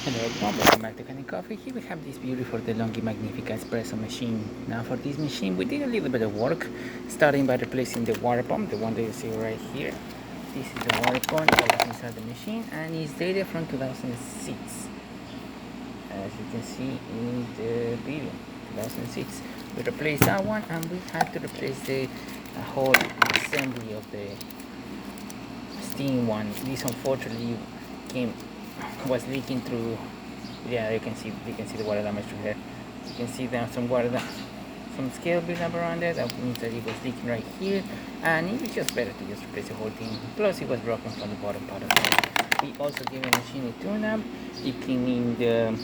Hello everyone, welcome back to Kanen Coffee. Here we have this beautiful DeLonghi magnifica espresso machine. Now for this machine we did a little bit of work, starting by replacing the water pump, the one that you see right here. This is the water pump that was inside the machine and is dated from 2006. As you can see in the video, 2006. We replaced that one and we had to replace the whole assembly of the steam one. This unfortunately was leaking through. Yeah, you can see the water damage through here. You can see there some some scale build up around there. That means that it was leaking right here, and it was just better to just replace the whole thing. Plus it was broken from the bottom part of it. We also gave the machine a tune up, it cleaning the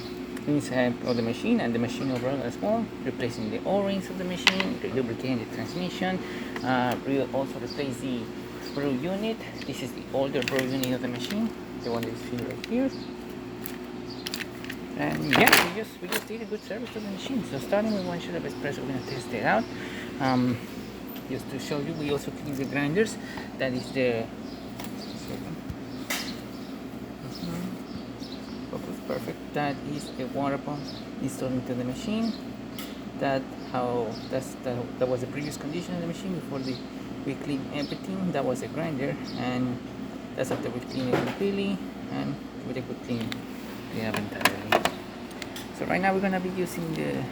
inside of the machine and the machine overall as well, replacing the o-rings of the machine, lubricating the transmission. We also replaced the brew unit. This is the older brew unit of the machine, the one that is seen right here. And yeah, we just did a good service to the machine. So starting with one shot of espresso, we're gonna test it out. Just to show you, we also clean the grinders. That is the focus perfect. That is the water pump installed into the machine. That was the previous condition of the machine before we cleaned everything. That was a grinder, and that's after we cleaned it completely and with a good clean have entirely. So right now we're gonna be using the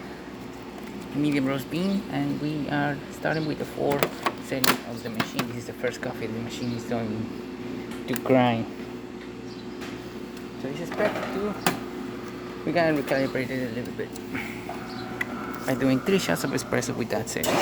medium roast bean, and we are starting with the 4 setting of the machine. This is the first coffee the machine is going to grind. So this is perfect too. We're gonna recalibrate it a little bit by doing 3 shots of espresso with that setting.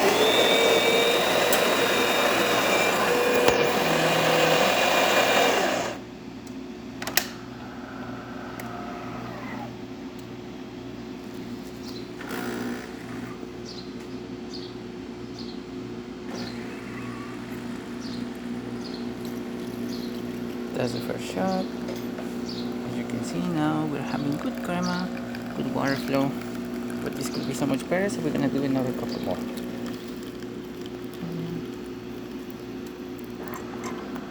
That's the first shot. As you can see now, we're having good crema, good water flow, but this could be so much better, so we're gonna do another couple more.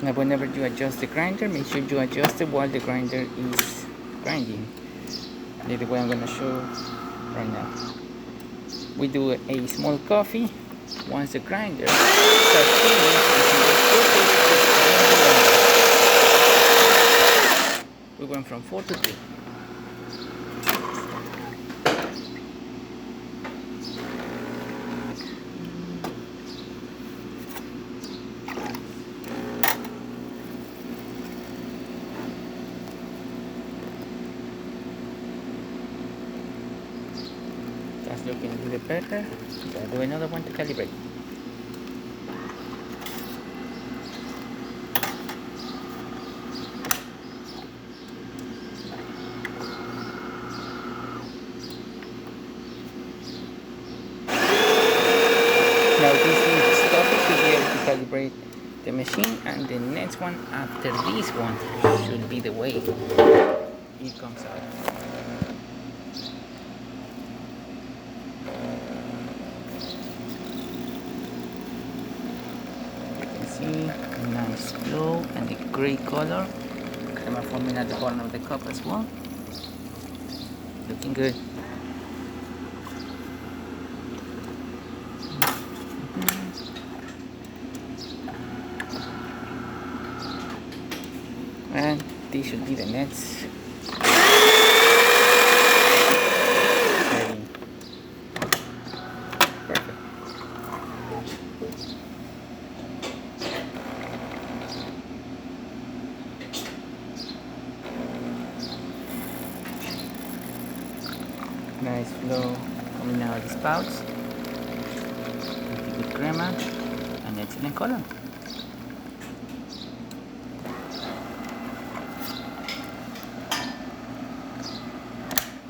Now whenever you adjust the grinder, make sure you adjust it while the grinder is grinding. That's the way I'm gonna show right now. We do a small coffee. Once the grinder starts we went from 4 to 3. That's looking a little better. I'll do another one to calibrate. Now this stuff should be able to calibrate the machine, and the next one after this one should be the way it comes out. You can see a nice glow and the gray color. Crema forming at the bottom of the cup as well. Looking good. And this should be the next setting. Perfect. Nice flow coming out of the spouts. Good crema and excellent color.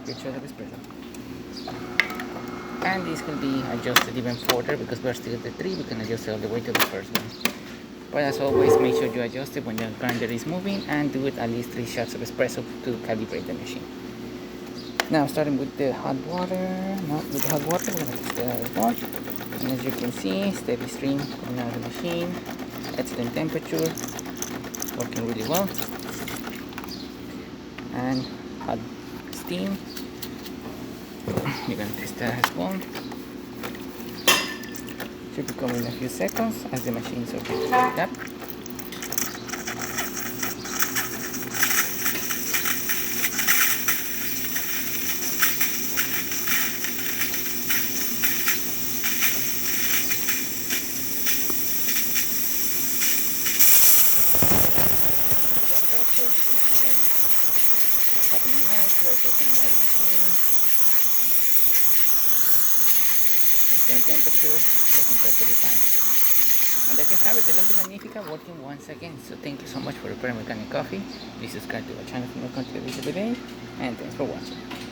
Good shot of espresso. And this will be adjusted even further because we're still at the 3. We can adjust it all the way to the first one. But as always, make sure you adjust it when the grinder is moving, and do it at least 3 shots of espresso to calibrate the machine. Now starting with the hot water. Not with the hot water, we're going to test it out as well. And as you can see, steady stream coming out of the machine. Excellent temperature. Working really well. And hot steam. We're gonna test that as well. Should be coming in a few seconds as the machine is okay to heat up. You can see that it's having nice pressure coming out of the machine. Constant temperature, working perfectly fine. And there you have it, the DeLonghi Magnifica working once again. So thank you so much for repairing mechanic coffee. Please subscribe to our channel for more content every day. And thanks for watching.